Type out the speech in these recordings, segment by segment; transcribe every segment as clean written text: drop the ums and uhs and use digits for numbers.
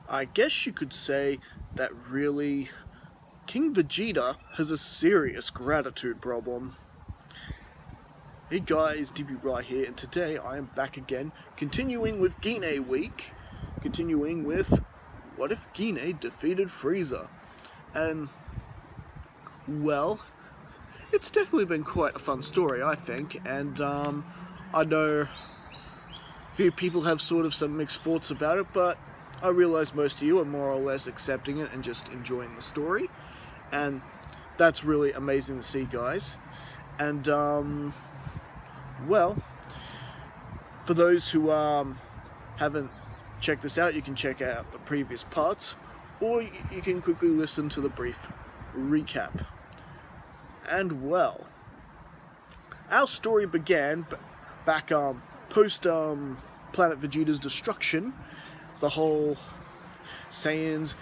I guess you could say that really King Vegeta has a serious gratitude problem. Hey guys, DB right here, and today I am back again, continuing with Gine Week, continuing with What If Gine Defeated Frieza? And, well, it's definitely been quite a fun story, I think, and I know a few people have sort of some mixed thoughts about it, but I realize most of you are more or less accepting it and just enjoying the story, and that's really amazing to see, guys. And well, for those who haven't checked this out, you can check out the previous parts, or you can quickly listen to the brief recap. And well, our story began back post Planet Vegeta's destruction. The whole Saiyans,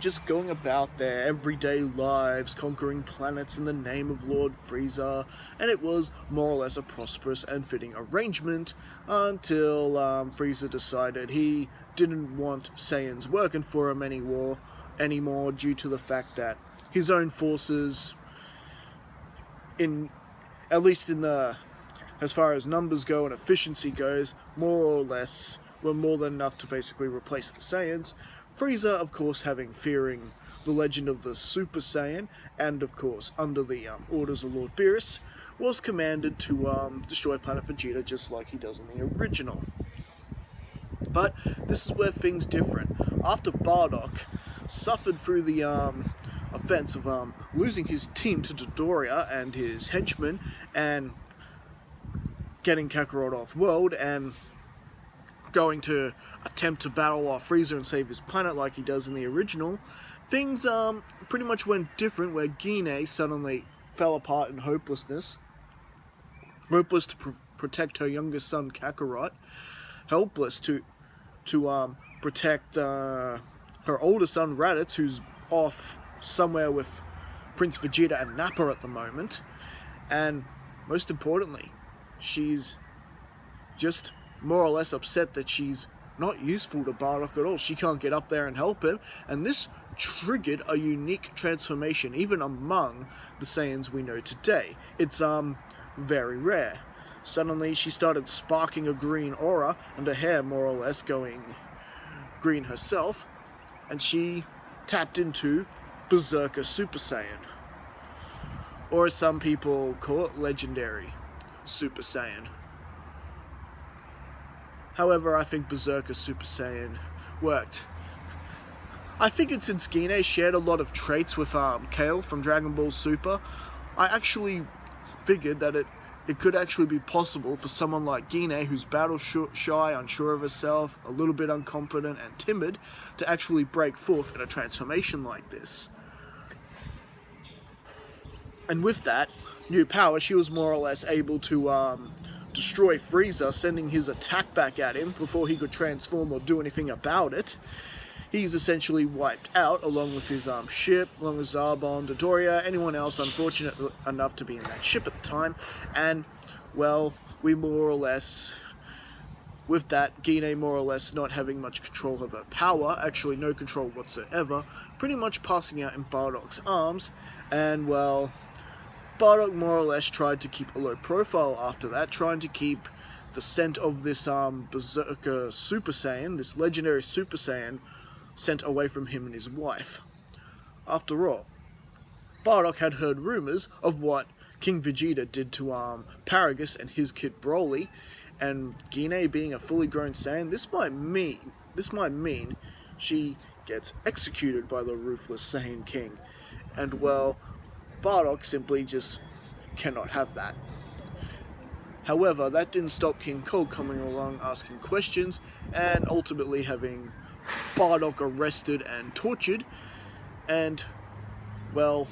just going about their everyday lives, conquering planets in the name of Lord Frieza, and it was more or less a prosperous and fitting arrangement until Frieza decided he didn't want Saiyans working for him anymore due to the fact that his own forces, at least as far as numbers go and efficiency goes, more or less were more than enough to basically replace the Saiyans. Frieza, of course, fearing the legend of the Super Saiyan, and of course, under the orders of Lord Beerus, was commanded to destroy Planet Vegeta just like he does in the original. But this is where things different. After Bardock suffered through the offense of losing his team to Dodoria and his henchmen, and getting Kakarot off world, and going to attempt to battle off Frieza and save his planet like he does in the original, things pretty much went different, where Gine suddenly fell apart in hopelessness, hopeless to protect her youngest son Kakarot, helpless to protect her older son Raditz, who's off somewhere with Prince Vegeta and Nappa at the moment, and most importantly, she's just more or less upset that she's not useful to Bardock at all. She can't get up there and help him, and this triggered a unique transformation, even among the Saiyans we know today. It's very rare. Suddenly she started sparking a green aura, and her hair more or less going green herself, and she tapped into Berserker Super Saiyan, or as some people call it, Legendary Super Saiyan. However, I think Berserker Super Saiyan worked. I figured since Gine shared a lot of traits with Kale from DragonBall Super, I actually figured that it could actually be possible for someone like Gine, who's battle shy, unsure of herself, a little bit unconfident and timid, to actually break forth in a transformation like this. And with that new power, she was more or less able to destroy Frieza, sending his attack back at him before he could transform or do anything about it. He's essentially wiped out, along with his ship, along with Zarbon, Dodoria, anyone else unfortunate enough to be in that ship at the time. And, well, we more or less, with that, Gine more or less not having much control of her power, actually no control whatsoever, pretty much passing out in Bardock's arms, and, well, Bardock more or less tried to keep a low profile after that, trying to keep the scent of this Berserker Super Saiyan, this legendary Super Saiyan, sent away from him and his wife. After all, Bardock had heard rumors of what King Vegeta did to Paragus and his kid Broly, and Gine being a fully grown Saiyan, this might mean she gets executed by the ruthless Saiyan King. And, well, Bardock simply just cannot have that. However, that didn't stop King Cold coming along asking questions, and ultimately having Bardock arrested and tortured. And, well,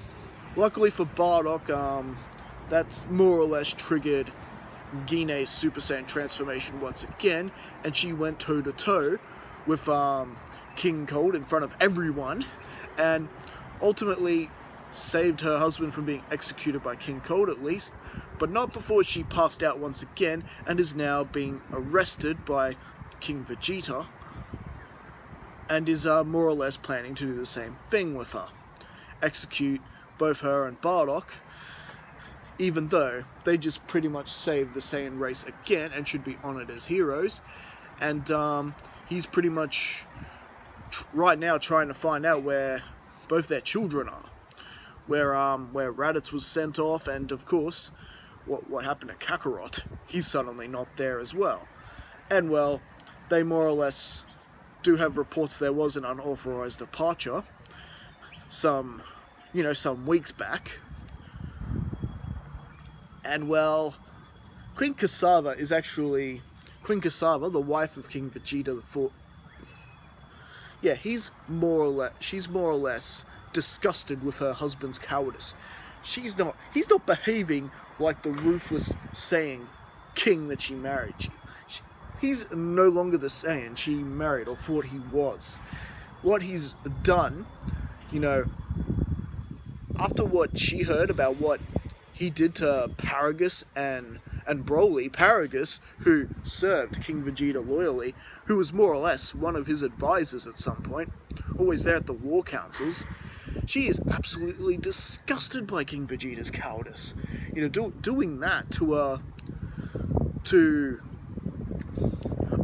luckily for Bardock, that's more or less triggered Gine's Super Saiyan transformation once again, and she went toe-to-toe with King Cold in front of everyone, and ultimately saved her husband from being executed by King Cold at least, but not before she passed out once again and is now being arrested by King Vegeta. and is more or less planning to do the same thing with her. Execute both her and Bardock, even though they just pretty much saved the Saiyan race again and should be honored as heroes. And he's pretty much right now trying to find out where both their children are, where Raditz was sent off, and of course what happened to Kakarot. He's suddenly not there as well. And well, they more or less do have reports there was an unauthorized departure some weeks back. And well, Queen Cassava, the wife of King Vegeta the Fourth. Yeah, she's more or less disgusted with her husband's cowardice. He's not behaving like the ruthless Saiyan king that she married. He's no longer the Saiyan she married or thought he was. What he's done, after what she heard about what he did to Paragus and Broly, Paragus, who served King Vegeta loyally, who was more or less one of his advisors at some point, always there at the war councils, she is absolutely disgusted by King Vegeta's cowardice. Doing that to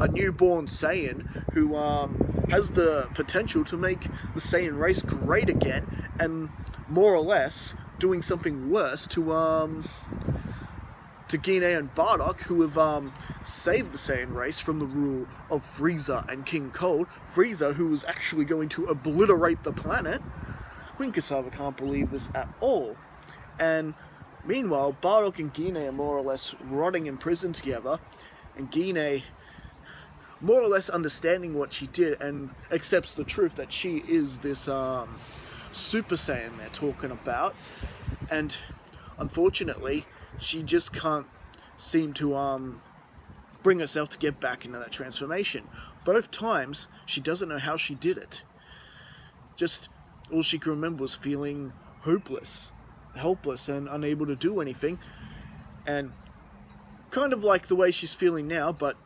a newborn Saiyan who has the potential to make the Saiyan race great again, and more or less doing something worse to Gine and Bardock, who have saved the Saiyan race from the rule of Frieza and King Cold. Frieza, who was actually going to obliterate the planet. Queen Cassava can't believe this at all. And meanwhile, Bardock and Gine are more or less rotting in prison together, and Gine more or less understanding what she did and accepts the truth that she is this Super Saiyan they're talking about, and unfortunately she just can't seem to bring herself to get back into that transformation. Both times she doesn't know how she did it. Just all she can remember was feeling helpless and unable to do anything, and kind of like the way she's feeling now, but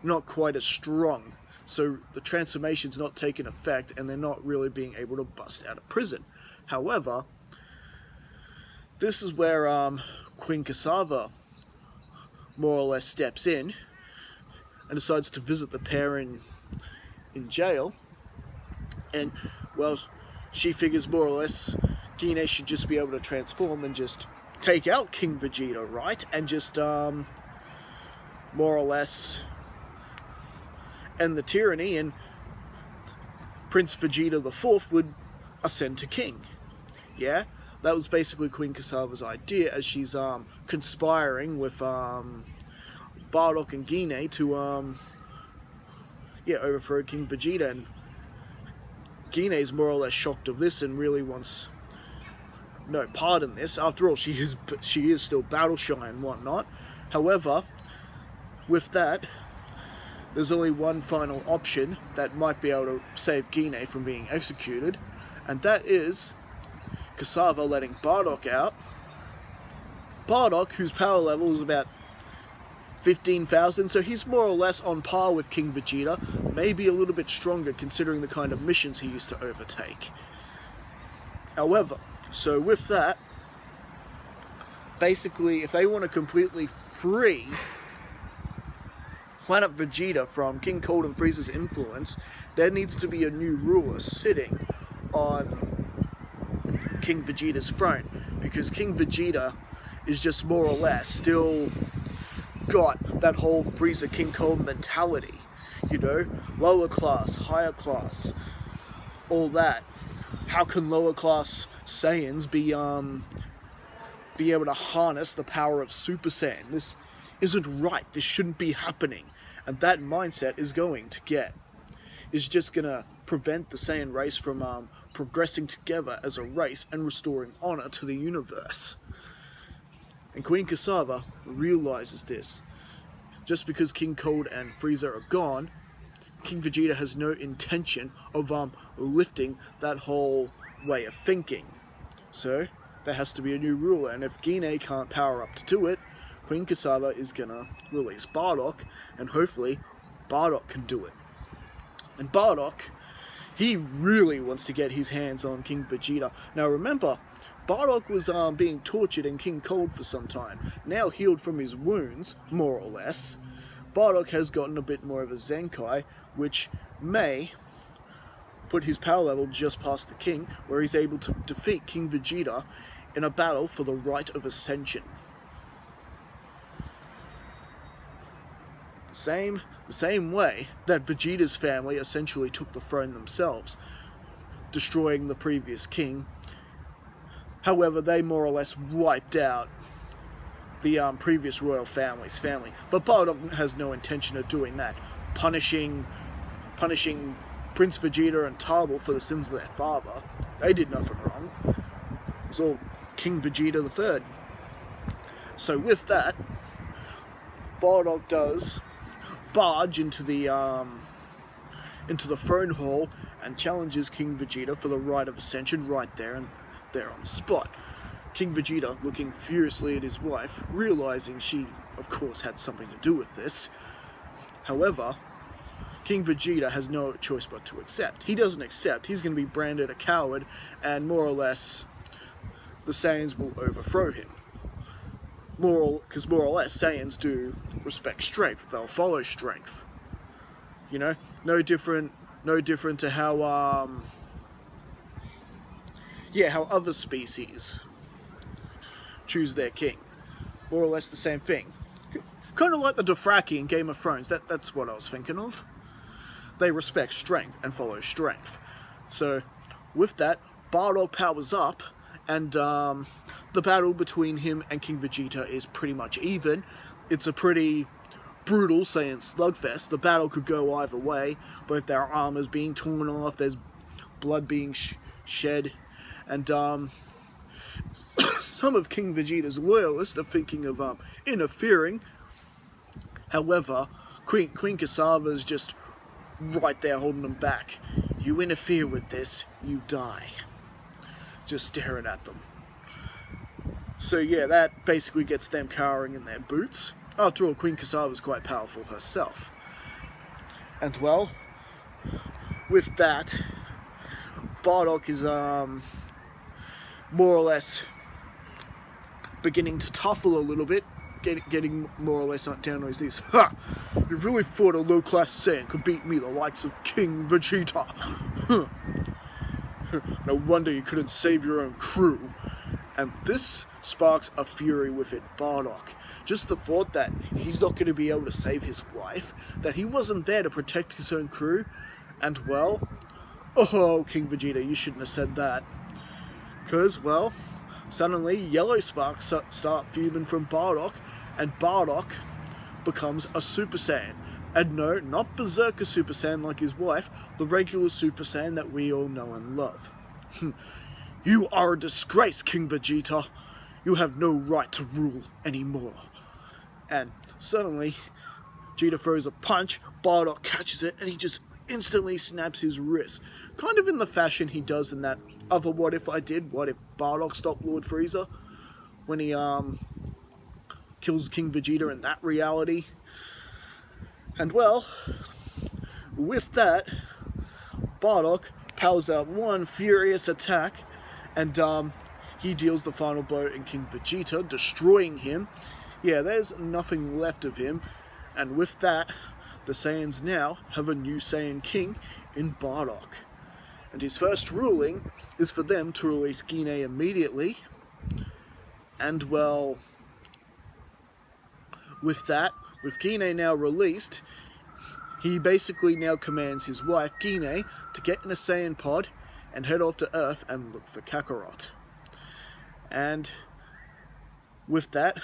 not quite as strong. So the transformation's not taking effect, and they're not really being able to bust out of prison. However, this is where Queen Cassava more or less steps in and decides to visit the pair in jail. And well, she figures more or less Gine should just be able to transform and just take out King Vegeta, right? And just more or less end the tyranny, and Prince Vegeta the Fourth would ascend to king. Yeah, that was basically Queen Cassava's idea, as she's conspiring with Bardock and Gine to overthrow King Vegeta. And Gine's more or less shocked of this and really wants no part in this. After all, she is still battle shy and whatnot. However, with that, there's only one final option that might be able to save Gine from being executed, and that is Cassava letting Bardock out. Bardock, whose power level is about 15,000, so he's more or less on par with King Vegeta, maybe a little bit stronger considering the kind of missions he used to overtake. However, so with that, basically, if they want to completely free Planet Vegeta from King Cold and Frieza's influence, there needs to be a new ruler sitting on King Vegeta's throne, because King Vegeta is just more or less still got that whole Frieza King Cold mentality, lower class, higher class, all that. How can lower class Saiyans be able to harness the power of Super Saiyan? This isn't right. This shouldn't be happening. And that mindset is just gonna prevent the Saiyan race from progressing together as a race and restoring honor to the universe. And Queen Cassava realizes this. Just because King Cold and Frieza are gone, King Vegeta has no intention of lifting that whole way of thinking. So there has to be a new ruler, and if Gine can't power up to do it, Queen Cassava is gonna release Bardock, and hopefully Bardock can do it. And Bardock, he really wants to get his hands on King Vegeta. Now remember, Bardock was being tortured in King Cold for some time. Now healed from his wounds, more or less, Bardock has gotten a bit more of a Zenkai, which may put his power level just past the King, where he's able to defeat King Vegeta in a battle for the right of ascension. The same way that Vegeta's family essentially took the throne themselves, destroying the previous king. However, they more or less wiped out the previous royal family's family. But Bardock has no intention of doing that, punishing Prince Vegeta and Tarbell for the sins of their father. They did nothing wrong. It was all King Vegeta III. So with that, Bardock does barge into the throne hall and challenges King Vegeta for the right of ascension right there on the spot. King Vegeta, looking furiously at his wife, realizing she, of course, had something to do with this. However, King Vegeta has no choice but to accept. He doesn't accept, he's going to be branded a coward, and more or less, the Saiyans will overthrow him. Because more or less, Saiyans do respect strength. They'll follow strength. You know, no different to how how other species choose their king. More or less the same thing. Kind of like the Dothraki in Game of Thrones. That's what I was thinking of. They respect strength and follow strength. So, with that, Bardock powers up, and the battle between him and King Vegeta is pretty much even. It's a pretty brutal Saiyan slugfest. The battle could go either way. Both their armors being torn off, there's blood being shed, and some of King Vegeta's loyalists are thinking of interfering. However, Queen Cassava's just right there holding them back. You interfere with this, you die. Just staring at them. So yeah, that basically gets them cowering in their boots. After all, Queen Cassava's quite powerful herself. And well, with that, Bardock is more or less beginning to tuffle a little bit, getting more or less down on his knees. Ha! You really thought a low-class Saiyan could beat me, the likes of King Vegeta? No wonder you couldn't save your own crew. And this sparks a fury within Bardock. Just the thought that he's not going to be able to save his wife, that he wasn't there to protect his own crew, and well, oh, King Vegeta, you shouldn't have said that. Because, well, suddenly yellow sparks start fuming from Bardock, and Bardock becomes a Super Saiyan. And no, not Berserker Super Saiyan like his wife, the regular Super Saiyan that we all know and love. You are a disgrace, King Vegeta. You have no right to rule anymore. And suddenly, Vegeta throws a punch, Bardock catches it, and he just instantly snaps his wrist. Kind of in the fashion he does in that other What If Bardock Stopped Lord Frieza, when he kills King Vegeta in that reality. And well, with that, Bardock powers out one furious attack, and he deals the final blow in King Vegeta, destroying him. Yeah, there's nothing left of him, and with that, the Saiyans now have a new Saiyan King in Bardock. And his first ruling is for them to release Gine immediately, and well, with that, with Gine now released, he basically now commands his wife, Gine, to get in a Saiyan pod and head off to Earth and look for Kakarot. And with that,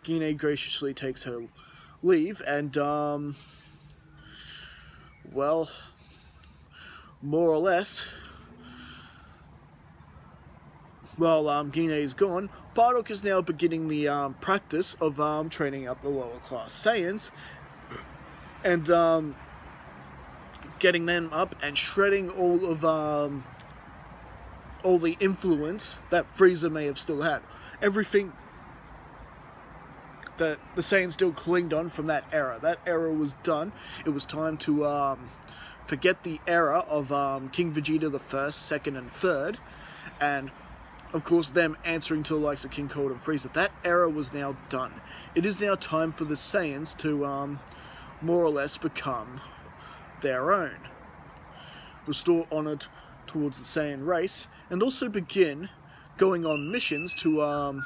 Gine graciously takes her leave, and well, more or less, while Gine is gone, Bardock is now beginning the practice of training up the lower class Saiyans, and getting them up and shredding all of all the influence that Frieza may have still had. Everything that the Saiyans still clinged on from that era. That era was done. It was time to forget the era of King Vegeta the 1st, 2nd, and 3rd, and of course them answering to the likes of King Cold and Frieza. That era was now done. It is now time for the Saiyans to more or less become their own, restore honor towards the Saiyan race, and also begin going on missions to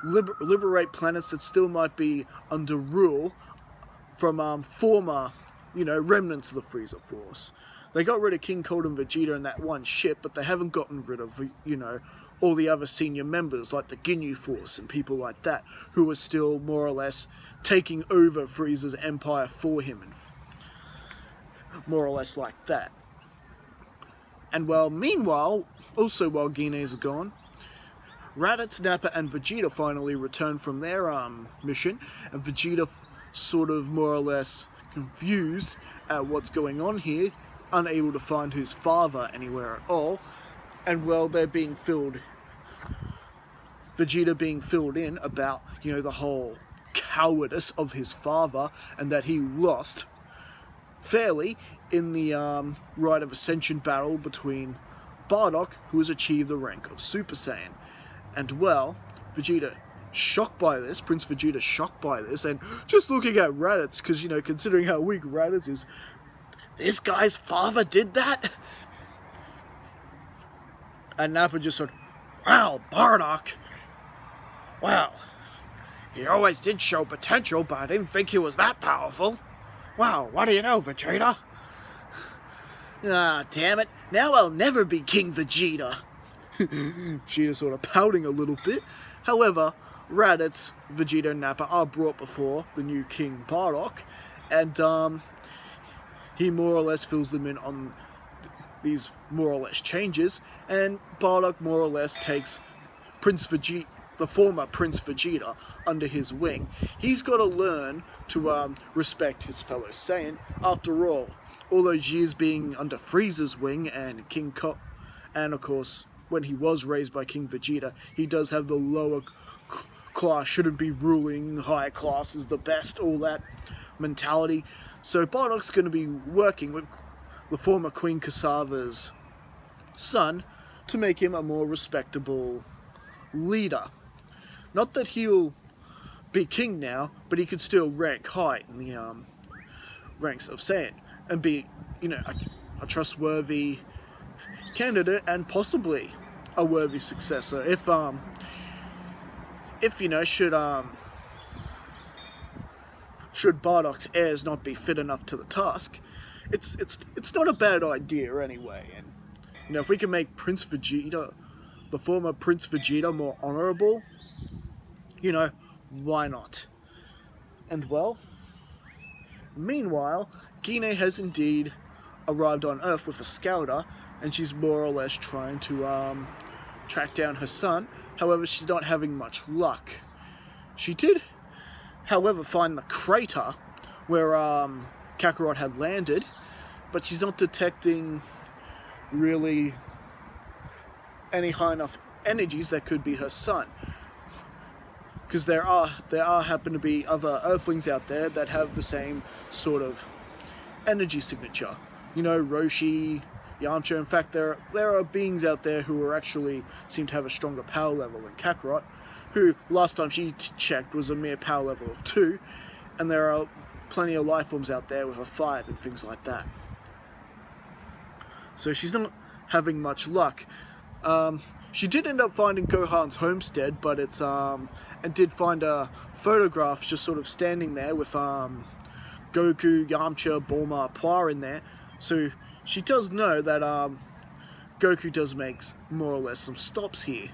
liberate planets that still might be under rule from former, remnants of the Frieza Force. They got rid of King Cold and Vegeta in that one ship, but they haven't gotten rid of, all the other senior members, like the Ginyu Force and people like that, who are still more or less taking over Frieza's empire for him, and more or less like that. And well, meanwhile, also while Gine is gone, Raditz, Nappa, and Vegeta finally return from their mission, and Vegeta sort of more or less confused at what's going on here, unable to find his father anywhere at all, and well, they're being filled, Vegeta being filled in about, the whole cowardice of his father, and that he lost fairly in the Rite of Ascension battle between Bardock, who has achieved the rank of Super Saiyan. And well, Vegeta, shocked by this, Prince Vegeta shocked by this, and just looking at Raditz, because, considering how weak Raditz is, this guy's father did that? And Nappa just said, wow, Bardock, wow, he always did show potential, but I didn't think he was that powerful. Wow, what do you know, Vegeta? Ah, damn it, now I'll never be King Vegeta. Vegeta sort of pouting a little bit. However, Raditz, Vegeta, and Nappa are brought before the new King Bardock, and he more or less fills them in on these more or less changes, and Bardock more or less takes Prince Vegeta, the former Prince Vegeta, under his wing. He's got to learn to respect his fellow Saiyan. After all those years being under Frieza's wing and and of course, when he was raised by King Vegeta, he does have the lower class, shouldn't be ruling, high class is the best, all that mentality. So Bardock's going to be working with the former Queen Cassava's son to make him a more respectable leader. Not that he'll be king now, but he could still rank high in the ranks of Saiyan and be, a trustworthy candidate and possibly a worthy successor if should Bardock's heirs not be fit enough to the task. It's not a bad idea anyway, and if we can make Prince Vegeta, the former Prince Vegeta, more honorable, why not? And well, meanwhile, Gine has indeed arrived on Earth with a scouter, and she's more or less trying to track down her son. However, she's not having much luck. She did, however, find the crater where Kakarot had landed, but she's not detecting really any high enough energies that could be her son. Because there happen to be other Earthlings out there that have the same sort of energy signature. Roshi, Yamcha. In fact, there are beings out there who are actually seem to have a stronger power level than Kakarot, who last time she checked was a mere power level of 2, and there are plenty of life forms out there with a 5 and things like that. So she's not having much luck. She did end up finding Gohan's homestead, but it's and did find a photograph just sort of standing there with Goku, Yamcha, Bulma, Pua in there. So she does know that Goku does make more or less some stops here.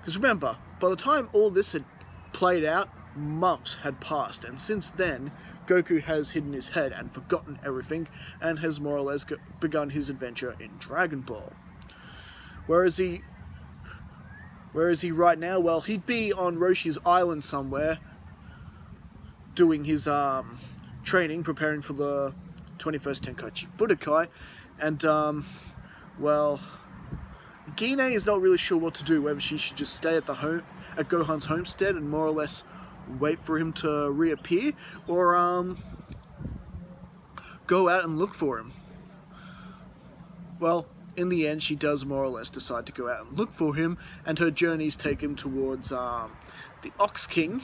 Because remember, by the time all this had played out, months had passed, and since then, Goku has hidden his head and forgotten everything, and has more or less begun his adventure in Dragon Ball. Where is he right now? Well, he'd be on Roshi's island somewhere, doing his training, preparing for the 21st Tenkaichi Budokai, and well, Gine is not really sure what to do, whether she should just stay at Gohan's homestead and more or less wait for him to reappear, or go out and look for him. Well, in the end, she does more or less decide to go out and look for him, and her journeys take him towards the Ox King,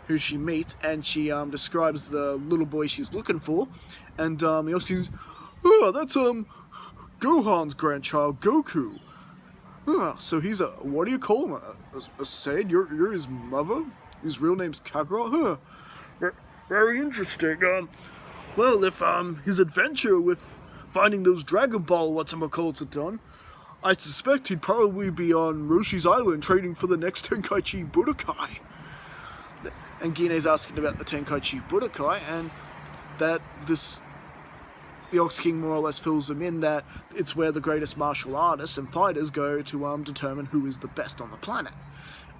who she meets, and she describes the little boy she's looking for, and the Ox King's, oh, that's Gohan's grandchild, Goku. So he's a, what do you call him? A Saiyan? You're his mother? His real name's Kakarot? Very interesting. Well, if his adventure with finding those DragonBall whatchamacallits are done, I suspect he'd probably be on Roshi's Island trading for the next Tenkaichi Budokai. And Gine's asking about the Tenkaichi Budokai, and that the Ox King more or less fills them in that it's where the greatest martial artists and fighters go to determine who is the best on the planet.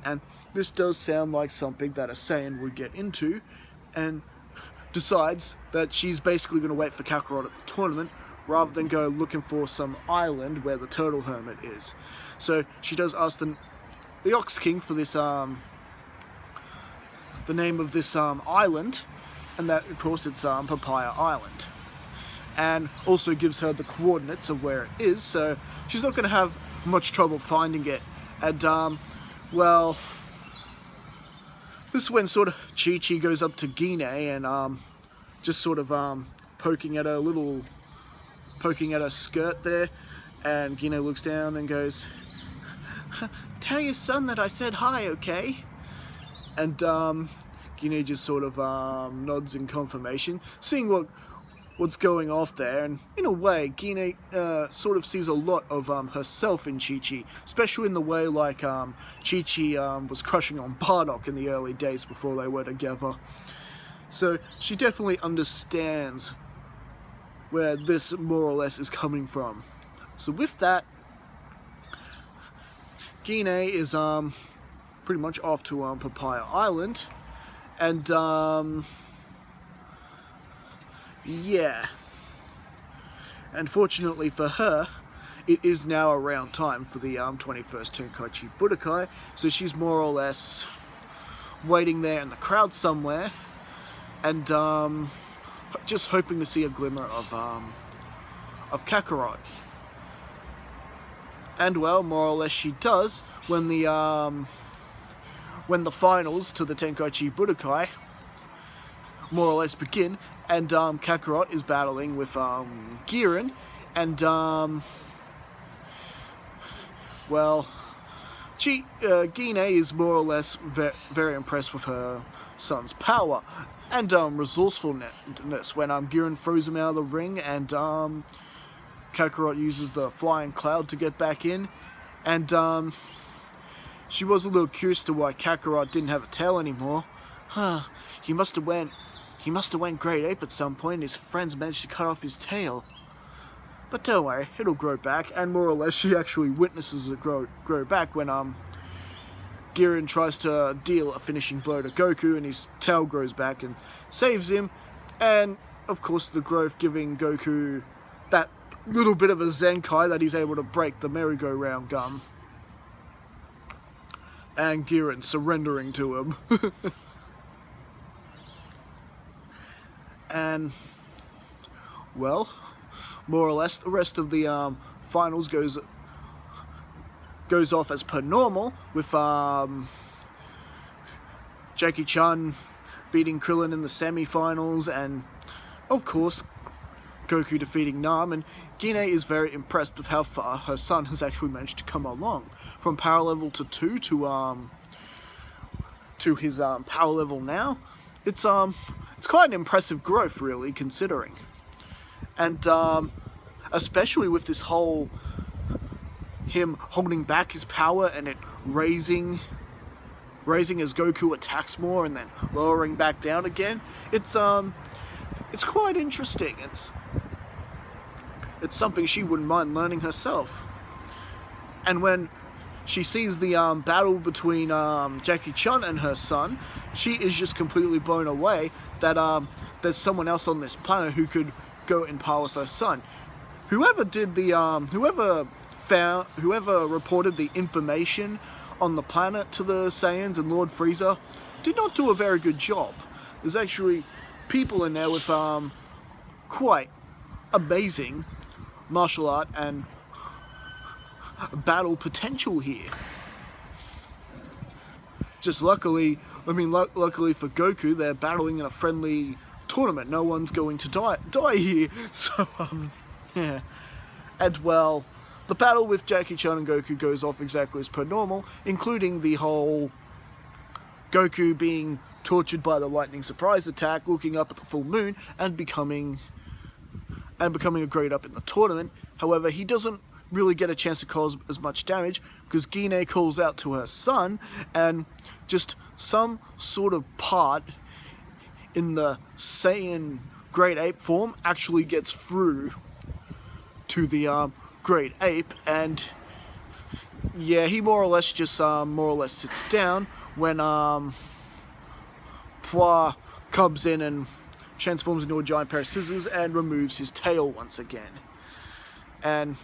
And this does sound like something that a Saiyan would get into, and decides that she's basically going to wait for Kakarot at the tournament rather than go looking for some island where the Turtle Hermit is. So she does ask the Ox King for this the name of this island, and that of course it's Papaya Island, and also gives her the coordinates of where it is, so she's not going to have much trouble finding it. And well, this is when sort of Chi-Chi goes up to Gine and just sort of poking at her skirt there, and Gine looks down and goes, "Tell your son that I said hi, okay?" And Gine just sort of nods in confirmation, seeing what's going off there, and in a way, Gine sort of sees a lot of herself in Chi-Chi, especially in the way like Chi-Chi was crushing on Bardock in the early days before they were together. So she definitely understands where this more or less is coming from. So with that, Gine is pretty much off to Papaya Island, and yeah. And fortunately for her, it is now around time for the 21st Tenkaichi Budokai, so she's more or less waiting there in the crowd somewhere, and just hoping to see a glimmer of Kakarot. And well, more or less she does when the finals to the Tenkaichi Budokai more or less begin, and Kakarot is battling with Giren, and well, Gine is more or less very impressed with her son's power and resourcefulness when Giren throws him out of the ring, and Kakarot uses the flying cloud to get back in, and she was a little curious to why Kakarot didn't have a tail anymore. He must have went Great Ape at some point, and his friends managed to cut off his tail. But don't worry, it'll grow back, and more or less she actually witnesses it grow back when Giren tries to deal a finishing blow to Goku, and his tail grows back and saves him, and of course the growth giving Goku that little bit of a Zenkai that he's able to break the merry-go-round gum, and Giren surrendering to him. And well, more or less the rest of the finals goes off as per normal, with Jackie Chan beating Krillin in the semi-finals, and of course Goku defeating Nam, and Gine is very impressed with how far her son has actually managed to come along, from power level to 2 to his power level now. It's quite an impressive growth, really, considering. And especially with this whole him holding back his power and it raising as Goku attacks more and then lowering back down again. It's quite interesting. It's something she wouldn't mind learning herself. And when she sees the battle between Jackie Chan and her son, she is just completely blown away that there's someone else on this planet who could go in par with her son. Whoever reported the information on the planet to the Saiyans and Lord Frieza did not do a very good job. There's actually people in there with quite amazing martial art and battle potential here. Just luckily, luckily for Goku, they're battling in a friendly tournament. No one's going to die here. So, yeah. And well, the battle with Jackie Chan and Goku goes off exactly as per normal, including the whole Goku being tortured by the lightning surprise attack, looking up at the full moon, and becoming a grade up in the tournament. However, he doesn't really get a chance to cause as much damage because Gine calls out to her son, and just some sort of part in the Saiyan Great Ape form actually gets through to the Great Ape, and yeah, he more or less just sits down when Pua comes in and transforms into a giant pair of scissors and removes his tail once again. And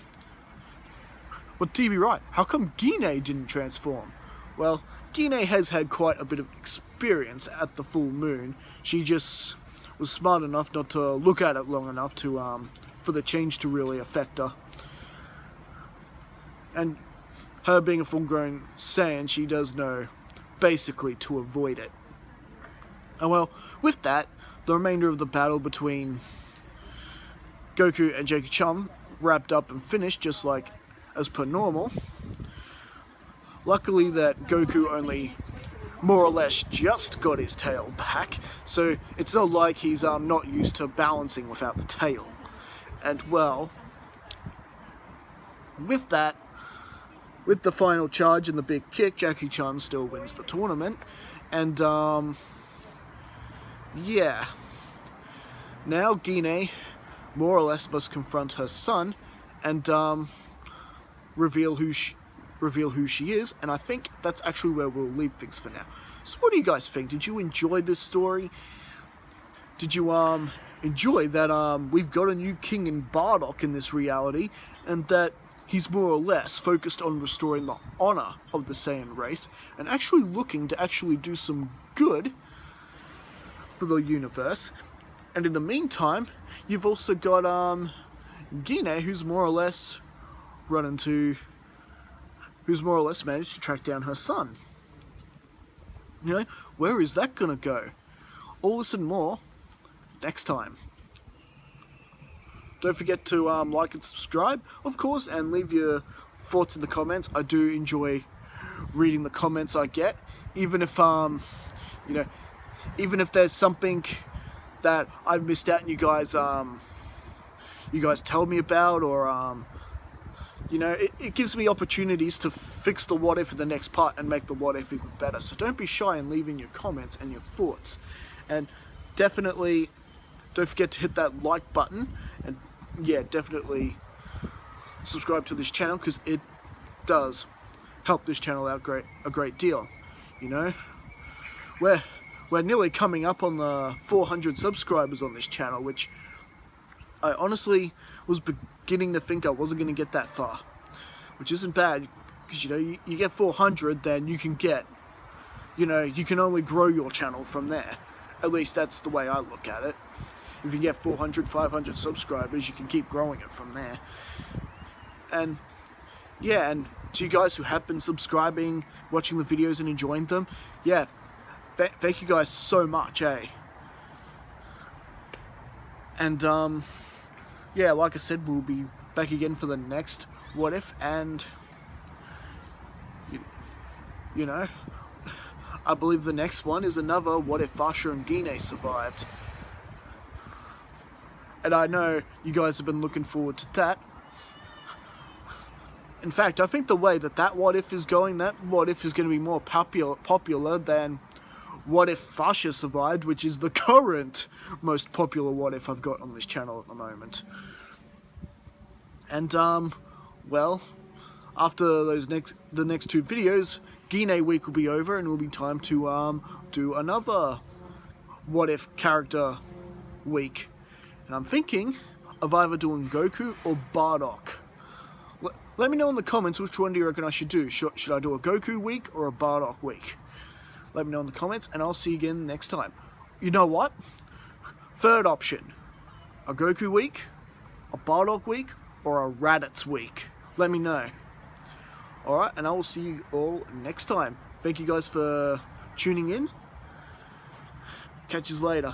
well, to be right, how come Gine didn't transform? Well, Gine has had quite a bit of experience at the full moon. She just was smart enough not to look at it long enough to for the change to really affect her. And her being a full-grown Saiyan, she does know basically to avoid it. And well, with that, the remainder of the battle between Goku and Jackie Chan wrapped up and finished just like as per normal. Luckily that Goku only more or less just got his tail back, so it's not like he's not used to balancing without the tail. And well, with that, with the final charge and the big kick, Jackie Chan still wins the tournament. And yeah, now Gine more or less must confront her son and reveal who she is, and I think that's actually where we'll leave things for now. So what do you guys think? Did you enjoy this story? Did you enjoy that we've got a new king in Bardock in this reality, and that he's more or less focused on restoring the honor of the Saiyan race and actually looking to actually do some good for the universe? And in the meantime, you've also got Gine, who's more or less managed to track down her son. You know, where is that gonna go? All this and more next time. Don't forget to like and subscribe, of course, and leave your thoughts in the comments. I do enjoy reading the comments I get, even if even if there's something that I've missed out and you guys tell me about, or it gives me opportunities to fix the what if in the next part and make the what if even better. So don't be shy in leaving your comments and your thoughts, and definitely don't forget to hit that like button, and yeah, definitely subscribe to this channel because it does help this channel out a great deal. You know, we're nearly coming up on the 400 subscribers on this channel, which I honestly was beginning to think I wasn't going to get that far, which isn't bad, because you get 400, then you can get, you can only grow your channel from there. At least that's the way I look at it. If you get 400, 500 subscribers, you can keep growing it from there. And yeah, and to you guys who have been subscribing, watching the videos and enjoying them, yeah, thank you guys so much, eh? And yeah, like I said, we'll be back again for the next what if, and I believe the next one is another what if Fasha and Gine survived. And I know you guys have been looking forward to that. In fact, I think the way that what if is going, that what if is going to be more popular than what if Fasha survived, which is the current most popular what if I've got on this channel at the moment. And well, after the next two videos, Gine week will be over, and it will be time to do another what if character week. And I'm thinking of either doing Goku or Bardock. Let me know in the comments which one do you reckon I should do. Should I do a Goku week or a Bardock week? Let me know in the comments, and I'll see you again next time. You know what? Third option, a Goku week a Bardock week or a Raditz week? Let me know. Alright, and I will see you all next time. Thank you guys for tuning in. Catch you later.